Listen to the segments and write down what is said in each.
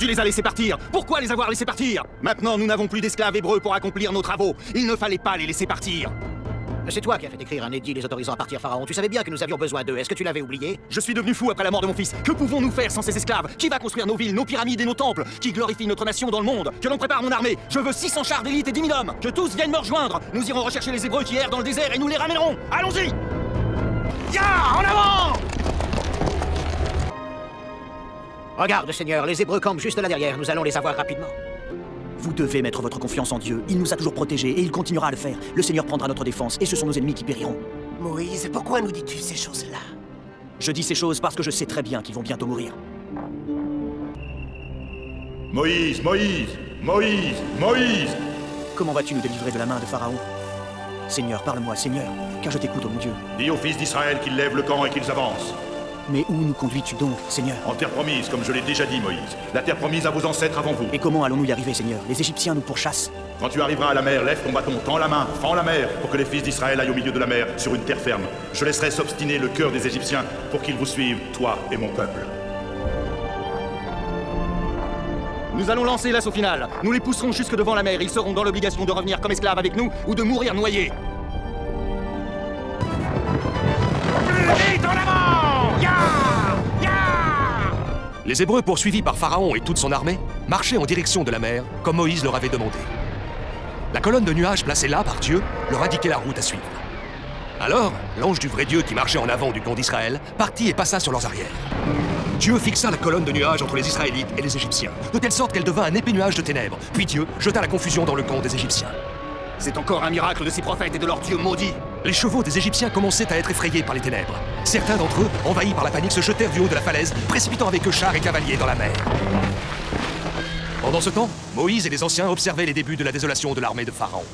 Tu les as laissés partir. Pourquoi les avoir laissés partir? Maintenant, nous n'avons plus d'esclaves hébreux pour accomplir nos travaux. Il ne fallait pas les laisser partir. C'est toi qui as fait écrire un édit les autorisant à partir, Pharaon. Tu savais bien que nous avions besoin d'eux. Est-ce que tu l'avais oublié? Je suis devenu fou après la mort de mon fils. Que pouvons-nous faire sans ces esclaves? Qui va construire nos villes, nos pyramides et nos temples? Qui glorifie notre nation dans le monde? Que l'on prépare mon armée. Je veux 600 chars d'élite et 10 000 hommes. Que tous viennent me rejoindre. Nous irons rechercher les Hébreux qui errent dans le désert et nous les ramènerons. Allons-y! Ya! En avant! Regarde, Seigneur, les Hébreux campent juste là derrière. Nous allons les avoir rapidement. Vous devez mettre votre confiance en Dieu. Il nous a toujours protégés et il continuera à le faire. Le Seigneur prendra notre défense et ce sont nos ennemis qui périront. Moïse, pourquoi nous dis-tu ces choses-là? Je dis ces choses parce que je sais très bien qu'ils vont bientôt mourir. Moïse, Moïse, Moïse, Moïse! Comment vas-tu nous délivrer de la main de Pharaon? Seigneur, parle-moi, Seigneur, car je t'écoute, ô mon Dieu. Dis aux fils d'Israël qu'ils lèvent le camp et qu'ils avancent. Mais où nous conduis-tu donc, Seigneur? En terre promise, comme je l'ai déjà dit, Moïse. La terre promise à vos ancêtres avant vous. Et comment allons-nous y arriver, Seigneur? Les Égyptiens nous pourchassent. Quand tu arriveras à la mer, lève ton bâton, tends la main, fends la mer, pour que les fils d'Israël aillent au milieu de la mer, sur une terre ferme. Je laisserai s'obstiner le cœur des Égyptiens pour qu'ils vous suivent, toi et mon peuple. Nous allons lancer l'assaut final. Nous les pousserons jusque devant la mer. Ils seront dans l'obligation de revenir comme esclaves avec nous ou de mourir noyés. Plus vite en avant! Ya! Ya! Les Hébreux, poursuivis par Pharaon et toute son armée, marchaient en direction de la mer, comme Moïse leur avait demandé. La colonne de nuages placée là par Dieu leur indiquait la route à suivre. Alors, l'ange du vrai Dieu qui marchait en avant du camp d'Israël partit et passa sur leurs arrières. Dieu fixa la colonne de nuages entre les Israélites et les Égyptiens, de telle sorte qu'elle devint un épais nuage de ténèbres. Puis Dieu jeta la confusion dans le camp des Égyptiens. C'est encore un miracle de ces prophètes et de leur Dieu maudit. Les chevaux des Égyptiens commençaient à être effrayés par les ténèbres. Certains d'entre eux, envahis par la panique, se jetèrent du haut de la falaise, précipitant avec eux chars et cavaliers dans la mer. Pendant ce temps, Moïse et les anciens observaient les débuts de la désolation de l'armée de Pharaon.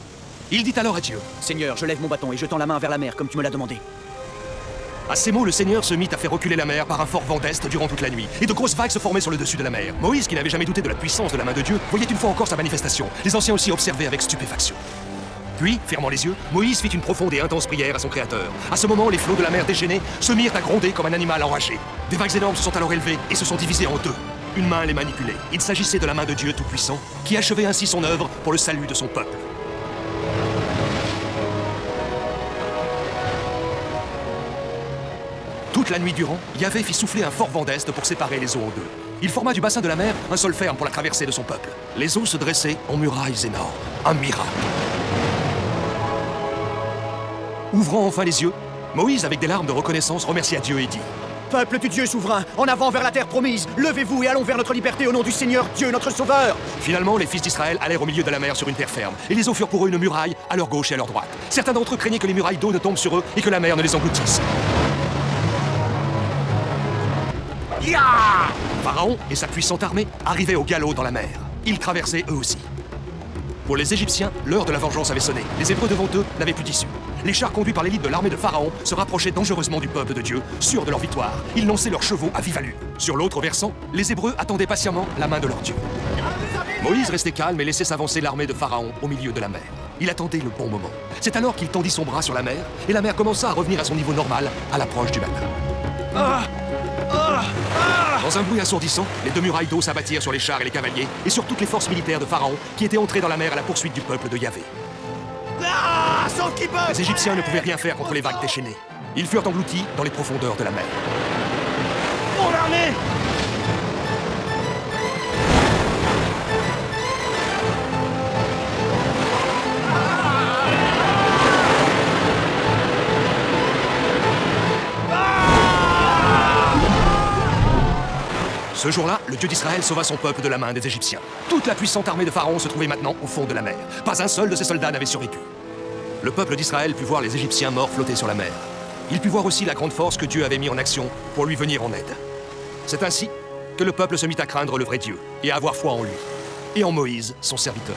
Il dit alors à Dieu: Seigneur, je lève mon bâton et je tends la main vers la mer, comme tu me l'as demandé. À ces mots, le Seigneur se mit à faire reculer la mer par un fort vent d'est durant toute la nuit, et de grosses vagues se formaient sur le dessus de la mer. Moïse, qui n'avait jamais douté de la puissance de la main de Dieu, voyait une fois encore sa manifestation. Les anciens aussi observaient avec stupéfaction. Puis, fermant les yeux, Moïse fit une profonde et intense prière à son Créateur. À ce moment, les flots de la mer déchaînés se mirent à gronder comme un animal enragé. Des vagues énormes se sont alors élevées et se sont divisées en deux. Une main les manipulait. Il s'agissait de la main de Dieu Tout-Puissant, qui achevait ainsi son œuvre pour le salut de son peuple. Toute la nuit durant, Yahvé fit souffler un fort vent d'est pour séparer les eaux en deux. Il forma du bassin de la mer un sol ferme pour la traversée de son peuple. Les eaux se dressaient en murailles énormes. Un miracle. Ouvrant enfin les yeux, Moïse, avec des larmes de reconnaissance, remercia Dieu et dit: Peuple du Dieu souverain, en avant vers la terre promise, levez-vous et allons vers notre liberté au nom du Seigneur Dieu, notre Sauveur. Finalement, les fils d'Israël allèrent au milieu de la mer sur une terre ferme, et les eaux furent pour eux une muraille à leur gauche et à leur droite. Certains d'entre eux craignaient que les murailles d'eau ne tombent sur eux et que la mer ne les engloutisse. Ya! Pharaon et sa puissante armée arrivaient au galop dans la mer. Ils traversaient eux aussi. Pour les Égyptiens, l'heure de la vengeance avait sonné. Les Hébreux devant eux n'avaient plus d'issue. Les chars conduits par l'élite de l'armée de Pharaon se rapprochaient dangereusement du peuple de Dieu, sûrs de leur victoire. Ils lançaient leurs chevaux à vive allure. Sur l'autre versant, les Hébreux attendaient patiemment la main de leur Dieu. Moïse restait calme et laissait s'avancer l'armée de Pharaon au milieu de la mer. Il attendait le bon moment. C'est alors qu'il tendit son bras sur la mer, et la mer commença à revenir à son niveau normal à l'approche du matin. Dans un bruit assourdissant, les deux murailles d'eau s'abattirent sur les chars et les cavaliers, et sur toutes les forces militaires de Pharaon qui étaient entrées dans la mer à la poursuite du peuple de Yahvé. Les Égyptiens ne pouvaient rien faire contre les vagues déchaînées. Ils furent engloutis dans les profondeurs de la mer. Mon armée! Ce jour-là, le Dieu d'Israël sauva son peuple de la main des Égyptiens. Toute la puissante armée de Pharaon se trouvait maintenant au fond de la mer. Pas un seul de ses soldats n'avait survécu. Le peuple d'Israël put voir les Égyptiens morts flotter sur la mer. Il put voir aussi la grande force que Dieu avait mis en action pour lui venir en aide. C'est ainsi que le peuple se mit à craindre le vrai Dieu et à avoir foi en lui, et en Moïse, son serviteur.